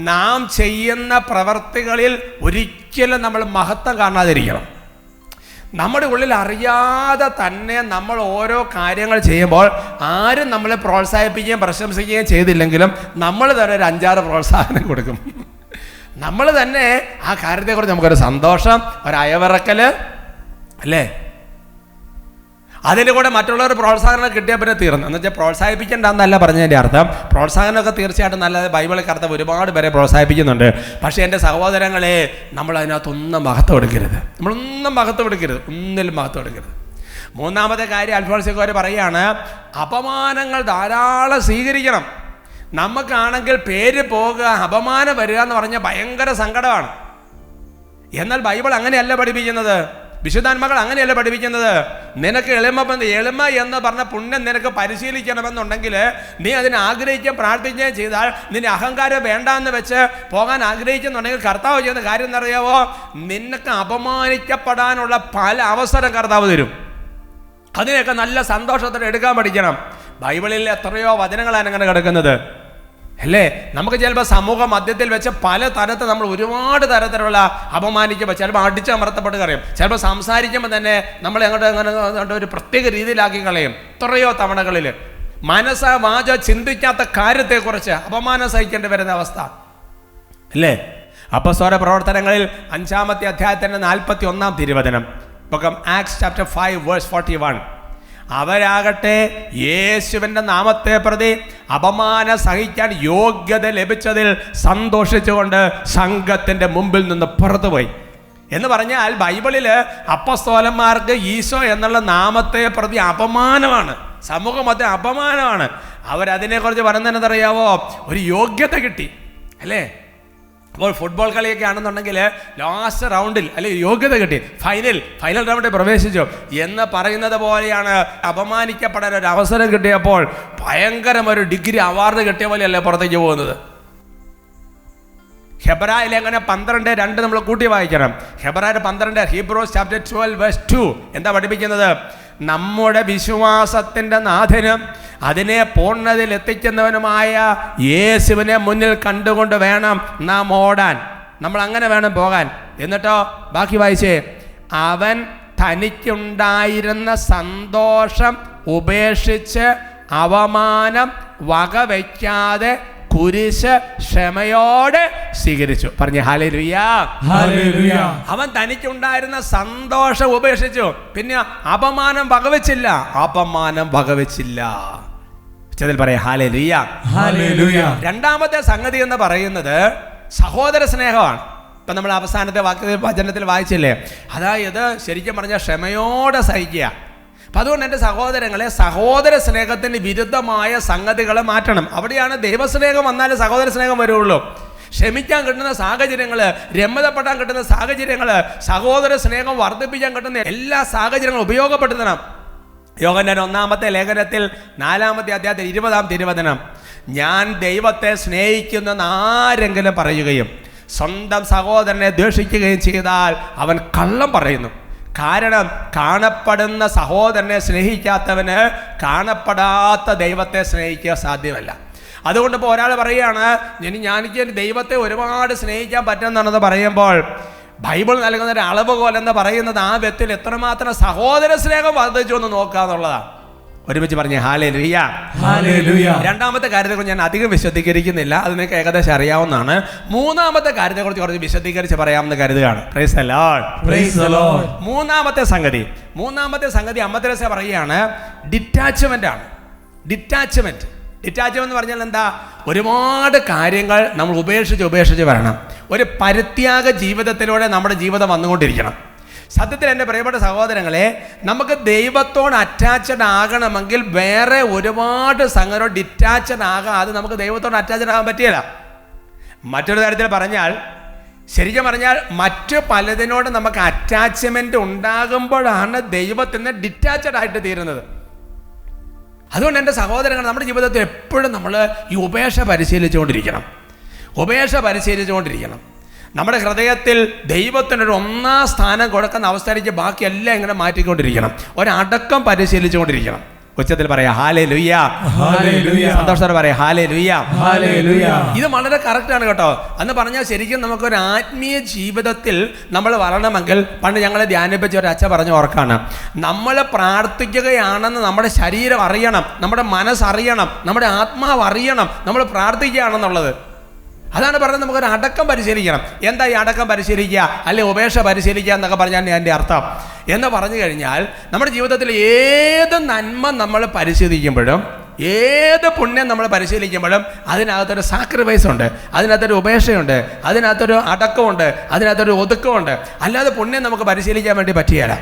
നാം ചെയ്യുന്ന പ്രവർത്തികളിൽ ഒരിക്കലും നമ്മൾ മഹത്വം കാണാതിരിക്കണം. നമ്മുടെ ഉള്ളിൽ അറിയാതെ തന്നെ നമ്മൾ ഓരോ കാര്യങ്ങൾ ചെയ്യുമ്പോൾ ആരും നമ്മളെ പ്രോത്സാഹിപ്പിക്കുകയും പ്രശംസിക്കുകയും ചെയ്തില്ലെങ്കിലും നമ്മൾ തന്നെ ഒരു 5-6 പ്രോത്സാഹനം കൊടുക്കും. നമ്മൾ തന്നെ ആ കാര്യത്തെക്കുറിച്ച് നമുക്കൊരു സന്തോഷം, ഒരു അയവിറക്കൽ അല്ലേ, അതിൻ്റെ കൂടെ മറ്റുള്ളവർ പ്രോത്സാഹനം കിട്ടിയാൽ പിന്നെ തീർന്നു. എന്ന് വെച്ചാൽ പ്രോത്സാഹിപ്പിക്കേണ്ടെന്നല്ല പറഞ്ഞതിൻ്റെ അർത്ഥം. പ്രോത്സാഹനമൊക്കെ തീർച്ചയായിട്ടും നല്ലത്, ബൈബിളിൽ കർത്താവ് ഒരുപാട് പേരെ പ്രോത്സാഹിപ്പിക്കുന്നുണ്ട്. പക്ഷേ എൻ്റെ സഹോദരങ്ങളെ, നമ്മൾ അതിനകത്തൊന്നും മഹത്വം എടുക്കരുത്. നമ്മളൊന്നും മഹത്വം എടുക്കരുത്, ഒന്നിലും മഹത്വം എടുക്കരുത്. മൂന്നാമത്തെ കാര്യം അൽഫോൻസ് ലിഗോരി പറയുകയാണ്: അപമാനങ്ങൾ ധാരാളം സ്വീകരിക്കണം. നമുക്കാണെങ്കിൽ പേര് പോകുക, അപമാനം വരിക എന്ന് പറഞ്ഞാൽ ഭയങ്കര സങ്കടമാണ്. എന്നാൽ ബൈബിൾ അങ്ങനെയല്ല പഠിപ്പിക്കുന്നത്, വിശുദ്ധാത്മാക്കൾ അങ്ങനെയല്ല പഠിപ്പിക്കുന്നത്. നിനക്ക് എളിമ എന്ന് പറഞ്ഞ പുണ്യം നിനക്ക് പരിശീലിക്കണമെന്നുണ്ടെങ്കിൽ നീ അതിനെ ആഗ്രഹിക്കുകയും പ്രാർത്ഥിക്കുകയും ചെയ്താൽ, നിന്റെ അഹങ്കാരം വേണ്ടാന്ന് വെച്ച് പോകാൻ ആഗ്രഹിക്കുന്നുണ്ടെങ്കിൽ കർത്താവ് ചെയ്യുന്ന കാര്യം എന്നറിയാവോ? നിനക്ക് അപമാനിക്കപ്പെടാനുള്ള പല അവസരം കർത്താവ് തരും. അതിനെയൊക്കെ നല്ല സന്തോഷത്തോടെ എടുക്കാൻ പഠിക്കണം. ബൈബിളിൽ എത്രയോ വചനങ്ങളാണ് അങ്ങനെ കിടക്കുന്നത് അല്ലേ? നമുക്ക് ചിലപ്പോൾ സമൂഹ മധ്യത്തിൽ വെച്ച് പല തരത്തിൽ നമ്മൾ ഒരുപാട് തരത്തിലുള്ള അപമാനിക്കുമ്പോൾ ചിലപ്പോൾ അടിച്ചമർത്തപ്പെട്ട് കളയും, ചിലപ്പോൾ സംസാരിക്കുമ്പോൾ തന്നെ നമ്മളെ അങ്ങനെ ഒരു പ്രത്യേക രീതിയിലാക്കി കളയും. എത്രയോ തവണകളിൽ മനസ്സ വാച ചിന്തിക്കാത്ത കാര്യത്തെക്കുറിച്ച് അപമാനം സഹിക്കേണ്ടി വരുന്ന അവസ്ഥ അല്ലേ? അപ്പോസ്തല പ്രവർത്തനങ്ങളിൽ 5-ാമത്തെ അധ്യായത്തിൻ്റെ 41-ാം തിരുവചനം, ആക്ട്സ് ചാപ്റ്റർ 5 വേഴ്സ് 41. അവരാകട്ടെ യേശുവിൻ്റെ നാമത്തെ പ്രതി അപമാനം സഹിക്കാൻ യോഗ്യത ലഭിച്ചതിൽ സന്തോഷിച്ചുകൊണ്ട് സംഘത്തിൻ്റെ മുമ്പിൽ നിന്ന് പുറത്തുപോയി. എന്ന് പറഞ്ഞാൽ ബൈബിളിൽ അപ്പോസ്തലന്മാർക്ക് ഈശോ എന്നുള്ള നാമത്തെ പ്രതി അപമാനമാണ്, സമൂഹം മധ്യ അപമാനമാണ്. അവരതിനെക്കുറിച്ച് പറയുന്നതെന്നറിയാവോ? ഒരു യോഗ്യത കിട്ടി അല്ലേ? അപ്പോൾ ഫുട്ബോൾ കളിയൊക്കെ ആണെന്നുണ്ടെങ്കിൽ ലാസ്റ്റ് റൗണ്ടിൽ അല്ലെ യോഗ്യത കിട്ടി, ഫൈനൽ റൗണ്ടിൽ പ്രവേശിച്ചു എന്ന് പറയുന്നത് പോലെയാണ്. അപമാനിക്കപ്പെടാൻ ഒരു അവസരം കിട്ടിയപ്പോൾ ഭയങ്കരം ഒരു ഡിഗ്രി അവാർഡ് കിട്ടിയ പോലെയല്ലേ പുറത്തേക്ക് പോകുന്നത്. ഹെബ്രായർ അങ്ങനെ 12:2 നമ്മൾ കൂട്ടി വായിക്കണം. ഹെബ്രായർ 12, ഹീബ്രോസ് ചാപ്റ്റർ 12 വേഴ്സ് 2 എന്താ പഠിപ്പിക്കുന്നത്? നമ്മുടെ വിശ്വാസത്തിൻ്റെ നാഥനും അതിനെ പൂർണ്ണതയിൽ എത്തിക്കുന്നവനുമായ യേശുവിനെ മുന്നിൽ കണ്ടുകൊണ്ട് വേണം നാം ഓടാൻ. നമ്മൾ അങ്ങനെ വേണം പോകാൻ. എന്നിട്ടോ ബാക്കി വായിച്ചേ, അവൻ തനിക്കുണ്ടായിരുന്ന സന്തോഷം ഉപേക്ഷിച്ച് അവമാനം വകവയ്ക്കാതെ കുരിശ് ക്ഷമയോടെ സ്വീകരിച്ചു. പറഞ്ഞു ഹല്ലേലൂയ, ഹല്ലേലൂയ. അവൻ തനിക്കുണ്ടായിരുന്ന സന്തോഷം ഉപേക്ഷിച്ചു, പിന്നെ അപമാനം വകവെച്ചില്ല. പറയാ ഹല്ലേലൂയ, ഹല്ലേലൂയ. രണ്ടാമത്തെ സംഗതി എന്ന് പറയുന്നത് സഹോദര സ്നേഹമാണ്. ഇപ്പം നമ്മൾ അവസാനത്തെ വചനത്തിൽ വായിച്ചില്ലേ? അതായത് ശരിക്കും പറഞ്ഞാൽ ക്ഷമയോടെ സഹിക്കുക. അപ്പം അതുകൊണ്ട് എൻ്റെ സഹോദരങ്ങളെ, സഹോദര സ്നേഹത്തിന് വിരുദ്ധമായ സംഗതികൾ മാറ്റണം. അവിടെയാണ് ദൈവസ്നേഹം വന്നാലേ സഹോദര സ്നേഹം വരുള്ളൂ. ക്ഷമിക്കാൻ കിട്ടുന്ന സാഹചര്യങ്ങൾ, രമ്യതപ്പെടാൻ കിട്ടുന്ന സാഹചര്യങ്ങൾ, സഹോദര സ്നേഹം വർദ്ധിപ്പിക്കാൻ കിട്ടുന്ന എല്ലാ സാഹചര്യങ്ങളും ഉപയോഗപ്പെടുത്തണം. യോഹന്നാൻ 1-ാമത്തെ ലേഖനത്തിൽ 4-ാമത്തെ അധ്യായത്തിൽ 20-ാം തിരുവചനം, ഞാൻ ദൈവത്തെ സ്നേഹിക്കുന്നെന്ന് ആരെങ്കിലും പറയുകയും സ്വന്തം സഹോദരനെ ദ്വേഷിക്കുകയും ചെയ്താൽ അവൻ കള്ളം പറയുന്നു. കാരണം കാണപ്പെടുന്ന സഹോദരനെ സ്നേഹിക്കാത്തവന് കാണപ്പെടാത്ത ദൈവത്തെ സ്നേഹിക്കുക സാധ്യമല്ല. അതുകൊണ്ട് ഇപ്പോൾ ഒരാൾ പറയുകയാണ്, എനിക്ക് ദൈവത്തെ ഒരുപാട് സ്നേഹിക്കാൻ പറ്റുമെന്നാണെന്ന് പറയുമ്പോൾ ബൈബിൾ നൽകുന്ന ഒരു അളവുകോൽ എന്ന് പറയുന്നത് ആ വ്യക്തിയിൽ എത്രമാത്രം സഹോദര സ്നേഹം വർദ്ധിച്ചു എന്ന് നോക്കുക എന്നുള്ളതാണ്. ഒരുമിച്ച് പറഞ്ഞേ ഹല്ലേലൂയ, ഹല്ലേലൂയ. രണ്ടാമത്തെ കാര്യത്തെക്കുറിച്ച് ഞാൻ അധികം വിശദീകരിക്കുന്നില്ല, അത് നിങ്ങൾക്ക് ഏകദേശം അറിയാവുന്നതാണ്. മൂന്നാമത്തെ കാര്യത്തെക്കുറിച്ച് കുറച്ച് വിശദീകരിച്ച് പറയാമെന്ന് കരുതുകയാണ്. Praise the Lord, praise the Lord. മൂന്നാമത്തെ സംഗതി അമ്മദ്രസ പറയുകയാണ്, ഡിറ്റാച്ച്മെന്റ് ആണ്. ഡിറ്റാച്ച്മെന്റ് എന്ന് പറഞ്ഞാൽ എന്താ? ഒരുപാട് കാര്യങ്ങൾ നമ്മൾ ഉപേക്ഷിച്ച് വരണം. ഒരു പരിത്യാഗ ജീവിതത്തിലൂടെ നമ്മുടെ ജീവിതം വന്നുകൊണ്ടിരിക്കണം. സത്യത്തിൽ എൻ്റെ പ്രിയപ്പെട്ട സഹോദരങ്ങളെ, നമുക്ക് ദൈവത്തോട് അറ്റാച്ച്ഡ് ആകണമെങ്കിൽ വേറെ ഒരുപാട് സംഗതിയോട് ഡിറ്റാച്ച്ഡ് ആകാതെ നമുക്ക് ദൈവത്തോട് അറ്റാച്ച്ഡ് ആകാൻ പറ്റില്ല. മറ്റൊരു തരത്തിൽ പറഞ്ഞാൽ, ശരിക്കും പറഞ്ഞാൽ മറ്റു പലതിനോട് നമുക്ക് അറ്റാച്ച്മെന്റ് ഉണ്ടാകുമ്പോഴാണ് ദൈവത്തിന് ഡിറ്റാച്ച്ഡ് ആയിട്ട് തീരുന്നത്. അതുകൊണ്ട് എൻ്റെ സഹോദരങ്ങൾ, നമ്മുടെ ജീവിതത്തിൽ എപ്പോഴും നമ്മൾ ഈ ഉപേക്ഷ പരിശീലിച്ചുകൊണ്ടിരിക്കണം. നമ്മുടെ ഹൃദയത്തിൽ ദൈവത്തിനൊരു 1-ാം സ്ഥാനം കൊടുക്കുന്ന അവസ്ഥയിലേക്ക് ബാക്കിയെല്ലാം ഇങ്ങനെ മാറ്റിക്കൊണ്ടിരിക്കണം. ഒരടക്കം പരിശീലിച്ചുകൊണ്ടിരിക്കണം. ഉച്ചത്തിൽ പറയാം ഹല്ലേലൂയ, ഹല്ലേലൂയ. സന്തോഷത്തോടെ പറയാം ഹല്ലേലൂയ, ഹല്ലേലൂയ. ഇത് വളരെ കറക്റ്റാണ് കേട്ടോ. എന്ന് പറഞ്ഞാൽ ശരിക്കും നമുക്കൊരു ആത്മീയ ജീവിതത്തിൽ നമ്മൾ വരണമെങ്കിൽ, പണ്ട് ഞങ്ങളെ ധ്യാനിപ്പിച്ച ഒരു അച്ഛൻ പറഞ്ഞ ഓർക്കാണ്, നമ്മൾ പ്രാർത്ഥിക്കുകയാണെന്ന് നമ്മുടെ ശരീരം അറിയണം, നമ്മുടെ മനസ്സറിയണം, നമ്മുടെ ആത്മാവ് അറിയണം നമ്മൾ പ്രാർത്ഥിക്കുകയാണെന്നുള്ളത്. അതാണ് പറഞ്ഞത്, നമുക്കൊരു അടക്കം പരിശീലിക്കണം. എന്താ ഈ അടക്കം പരിശീലിക്കുക, അല്ലെങ്കിൽ ഉപേക്ഷ പരിശീലിക്കുക എന്നൊക്കെ പറഞ്ഞാൽ എൻ്റെ അർത്ഥം എന്ന് പറഞ്ഞു കഴിഞ്ഞാൽ, നമ്മുടെ ജീവിതത്തിൽ ഏത് നന്മ നമ്മൾ പരിശീലിക്കുമ്പോഴും, ഏത് പുണ്യം നമ്മൾ പരിശീലിക്കുമ്പോഴും അതിനകത്തൊരു സാക്രിഫൈസ് ഉണ്ട്, അതിനകത്തൊരു ഉപേക്ഷയുണ്ട്, അതിനകത്തൊരു അടക്കമുണ്ട്, അതിനകത്തൊരു ഒതുക്കമുണ്ട്. അല്ലാതെ പുണ്യം നമുക്ക് പരിശീലിക്കാൻ വേണ്ടി പറ്റുകയില്ല.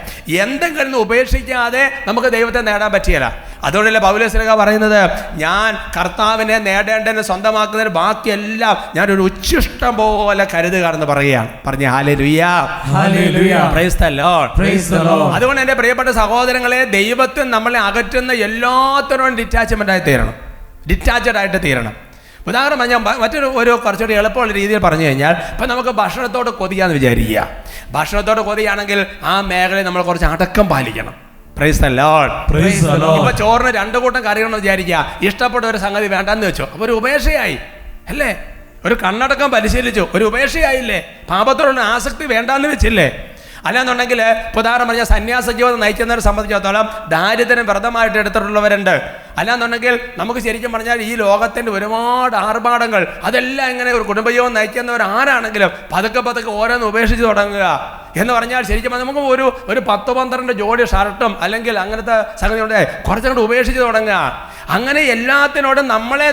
എന്തെങ്കിലും ഉപേക്ഷിക്കാതെ നമുക്ക് ദൈവത്തെ നേടാൻ പറ്റുകയില്ല. അതുകൊണ്ടല്ലേ പൗലോസ് പറയുന്നത്, ഞാൻ കർത്താവിനെ നേടേണ്ടതിന് സ്വന്തമാക്കുന്നതിന് ബാക്കിയെല്ലാം ഞാനൊരു ഉച്ഛിഷ്ടം പോലെ കരുതുകയാണെന്ന് പറയുകയാണ്. പറഞ്ഞ hallelujah, hallelujah. Price the Lord, praise the Lord. അതുകൊണ്ട് എൻ്റെ പ്രിയപ്പെട്ട സഹോദരങ്ങളെ, ദൈവത്തിൽ നമ്മളെ അകറ്റുന്ന എല്ലാത്തിനും ഡിറ്റാച്ച്ഡ് ആയിട്ട് തീരണം. ഉദാഹരണം ഞാൻ മറ്റൊരു കുറച്ചുകൂടി എളുപ്പമുള്ള രീതിയിൽ പറഞ്ഞു കഴിഞ്ഞാൽ, ഇപ്പം നമുക്ക് ഭക്ഷണത്തോട് കൊതിയാന്ന് വിചാരിക്കുക. ഭക്ഷണത്തോട് കൊതിയാണെങ്കിൽ ആ മേഖലയിൽ നമ്മൾ കുറച്ച് അടക്കം പാലിക്കണം. Price the Lord, praise the Lord. ഇപ്പൊ ചോറിന് 2 കൂട്ടം കറികളെന്ന് വിചാരിക്കുക, ഇഷ്ടപ്പെട്ട ഒരു സംഗതി വേണ്ടെന്ന് വെച്ചോ, അപ്പോൾ ഒരു ഉപേക്ഷയായി. അല്ലേ? ഒരു കണ്ണടക്കം പരിശീലിച്ചു, ഒരു ഉപേക്ഷയായില്ലേ? പാപത്തോടുള്ള ആസക്തി വേണ്ടാന്ന് വെച്ചില്ലേ? അല്ലാന്നുണ്ടെങ്കിൽ ഉദാഹരണം പറഞ്ഞാൽ സന്യാസ ജീവിതം നയിക്കുന്നവരെ സംബന്ധിച്ചിടത്തോളം ദാരിദ്ര്യം വ്രതമായിട്ട് എടുത്തിട്ടുള്ളവരുണ്ട്. അല്ലാന്നുണ്ടെങ്കിൽ നമുക്ക് ശരിക്കും പറഞ്ഞാൽ ഈ ലോകത്തിൻ്റെ ഒരുപാട് ആർഭാടങ്ങൾ അതെല്ലാം ഇങ്ങനെ ഒരു കുടുംബജീവൻ നയിക്കുന്നവർ ആരാണെങ്കിലും പതുക്കെ പതുക്കെ ഓരോന്ന് ഉപേക്ഷിച്ച് തുടങ്ങുക എന്ന് പറഞ്ഞാൽ ശരിക്കും നമുക്ക് ഒരു 10-12 ജോഡി ഷർട്ടും അല്ലെങ്കിൽ അങ്ങനത്തെ സംഗതി കൊണ്ട് കുറച്ചങ്ങോട്ട് ഉപേക്ഷിച്ച് തുടങ്ങുക. അങ്ങനെ എല്ലാത്തിനോടും നമ്മളെ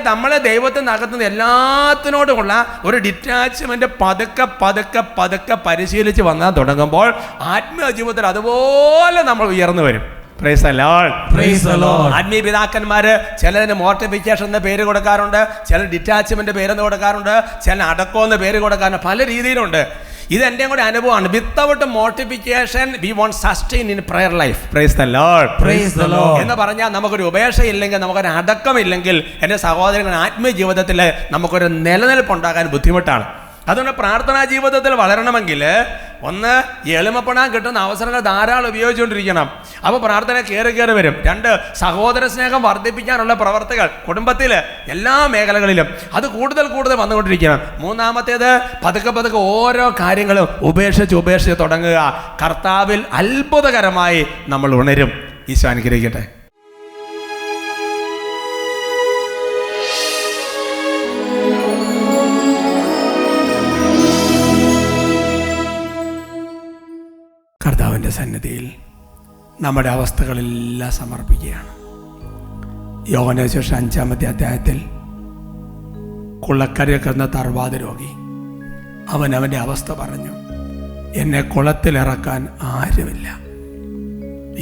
ദൈവത്തിൽ നടത്തുന്ന എല്ലാത്തിനോടുമുള്ള ഒരു ഡിറ്റാച്ച്മെന്റ് പതുക്കെ പതുക്കെ പതുക്കെ പരിശീലിച്ച് വന്നാൽ തുടങ്ങുമ്പോൾ ആത്മീയ ജീവിതത്തിൽ അതുപോലെ നമ്മൾ ഉയർന്നു വരും. Price the lord. Praise the Lord. ആത്മീയ പിതാക്കന്മാര് ചിലതിന് മോർട്ടിഫിക്കേഷൻ എന്ന പേര് കൊടുക്കാറുണ്ട്, ചില ഡിറ്റാച്ച്മെന്റ് പേരെന്ന് കൊടുക്കാറുണ്ട്, ചില അടക്കം എന്ന പേര് കൊടുക്കാറുണ്ട്, പല രീതിയിലുണ്ട്. ഇത് എൻ്റെ കൂടെ അനുഭവമാണ്. Without mortification we won't sustain in prayer life. Praise the lord. Praise the Lord. എന്ന് പറഞ്ഞാൽ നമുക്കൊരു ഉപേക്ഷയില്ലെങ്കിൽ, നമുക്കൊരു അടക്കമില്ലെങ്കിൽ എൻ്റെ സഹോദരങ്ങൾ ആത്മീയ ജീവിതത്തിൽ നമുക്കൊരു നിലനിൽപ്പുണ്ടാകാൻ ബുദ്ധിമുട്ടാണ്. അതുകൊണ്ട് പ്രാർത്ഥനാ ജീവിതത്തിൽ വളരണമെങ്കിൽ ഒന്ന് എളിമപ്പെടാൻ കിട്ടുന്ന അവസരങ്ങൾ ധാരാളം ഉപയോഗിച്ചുകൊണ്ടിരിക്കണം. അപ്പോൾ പ്രാർത്ഥന കയറി വരും. 2 സഹോദര സ്നേഹം വർദ്ധിപ്പിക്കാനുള്ള പ്രവർത്തികൾ കുടുംബത്തിൽ എല്ലാ മേഖലകളിലും അത് കൂടുതൽ വന്നുകൊണ്ടിരിക്കണം. 3-ാമത്തേത് പതുക്കെ ഓരോ കാര്യങ്ങളും ഉപേക്ഷിച്ച് തുടങ്ങുക. കർത്താവിൽ അത്ഭുതകരമായി നമ്മൾ ഉണരും. ഈശോ അനുഗ്രഹിക്കട്ടെ. കർത്താവിൻ്റെ സന്നിധിയിൽ നമ്മുടെ അവസ്ഥകളെല്ലാം സമർപ്പിക്കുകയാണ്. യോഹന്നാന്റെ സുവിശേഷം 5-ാമത്തെ അധ്യായത്തിൽ കുളക്കരയിൽ കിടന്ന തർവാത രോഗി അവൻ്റെ അവസ്ഥ പറഞ്ഞു, എന്നെ കുളത്തിലിറക്കാൻ ആരുമില്ല.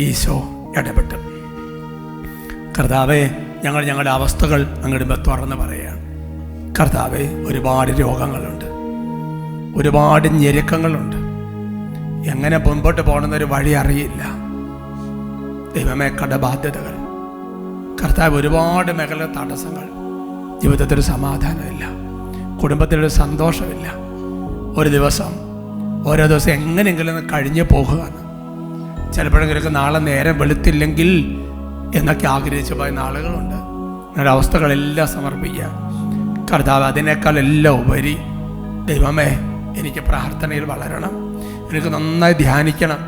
ഈശോ ഇടപെട്ടു. കർത്താവേ, ഞങ്ങളുടെ അവസ്ഥകൾ അങ്ങോട്ട് തുറന്ന് പറയുകയാണ്. കർത്താവേ, ഒരുപാട് രോഗങ്ങളുണ്ട്, ഒരുപാട് ഞെരുക്കങ്ങളുണ്ട്, എങ്ങനെ മുൻപോട്ട് പോകണമെന്നൊരു വഴി അറിയില്ല. ദൈവമേ, കടബാധ്യതകൾ, കർത്താവ് ഒരുപാട് മേഖല തടസ്സങ്ങൾ, ജീവിതത്തിലൊരു സമാധാനമില്ല, കുടുംബത്തിലൊരു സന്തോഷമില്ല. ഓരോ ദിവസം എങ്ങനെയെങ്കിലും കഴിഞ്ഞു പോകുകയാണ്. ചിലപ്പോഴെങ്കിലും നാളെ നേരം വെളുത്തില്ലെങ്കിൽ എന്നൊക്കെ ആഗ്രഹിച്ചു പോയ നാളുകളുണ്ട്. നിങ്ങളുടെ അവസ്ഥകളെല്ലാം സമർപ്പിക്കുക. കർത്താവ്, അതിനേക്കാൾ എല്ലാം ഉപരി ദൈവമേ, എനിക്ക് പ്രാർത്ഥനയിൽ വളരണം, എനിക്ക് നന്നായി ധ്യാനിക്കണം.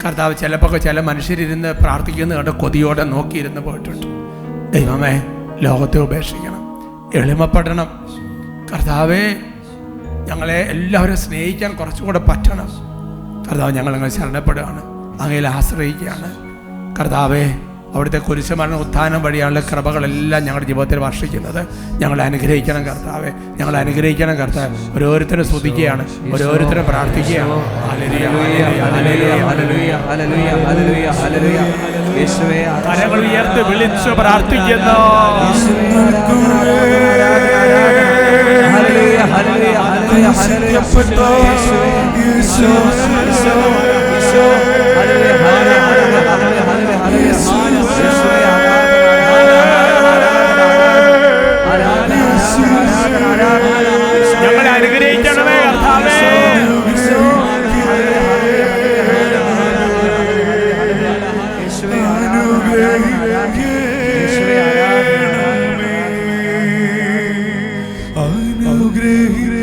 കർത്താവ്, ചിലപ്പോൾ ചില മനുഷ്യരിരുന്ന് പ്രാർത്ഥിക്കുന്ന കണ്ട് കൊതിയോടെ നോക്കിയിരുന്ന് പോയിട്ടുണ്ട്. ദൈവമേ, ലോകത്തെ ഉപേക്ഷിക്കണം, എളിമപ്പെടണം. കർത്താവേ, ഞങ്ങളെ എല്ലാവരും സ്നേഹിക്കാൻ കുറച്ചുകൂടെ പറ്റണം. കർത്താവ്, ഞങ്ങളങ്ങനെ ശരണപ്പെടുകയാണ്, അങ്ങയിൽ ആശ്രയിക്കുകയാണ്. കർത്താവേ, അവിടുത്തെ കുരിശുമരണം ഉത്ഥാനം വഴിയാണുള്ള കൃപകളെല്ലാം ഞങ്ങളുടെ ജീവിതത്തിൽ വർഷിക്കുന്നത്. ഞങ്ങളെ അനുഗ്രഹിക്കണം കർത്താവേ, ഞങ്ങളെ അനുഗ്രഹിക്കണം കർത്താവ്. ഓരോരുത്തരും സ്തുതിക്കുകയാണ്, ഓരോരുത്തരും പ്രാർത്ഥിക്കുകയാണ്. കരങ്ങൾ ഉയർത്തി വിളിച്ചു പ്രാർത്ഥിക്കുന്നു. ഞങ്ങളെ അനുഗ്രഹിക്കണമേ കർത്താവേ. അനുഗ്രഹിക്കണമേ.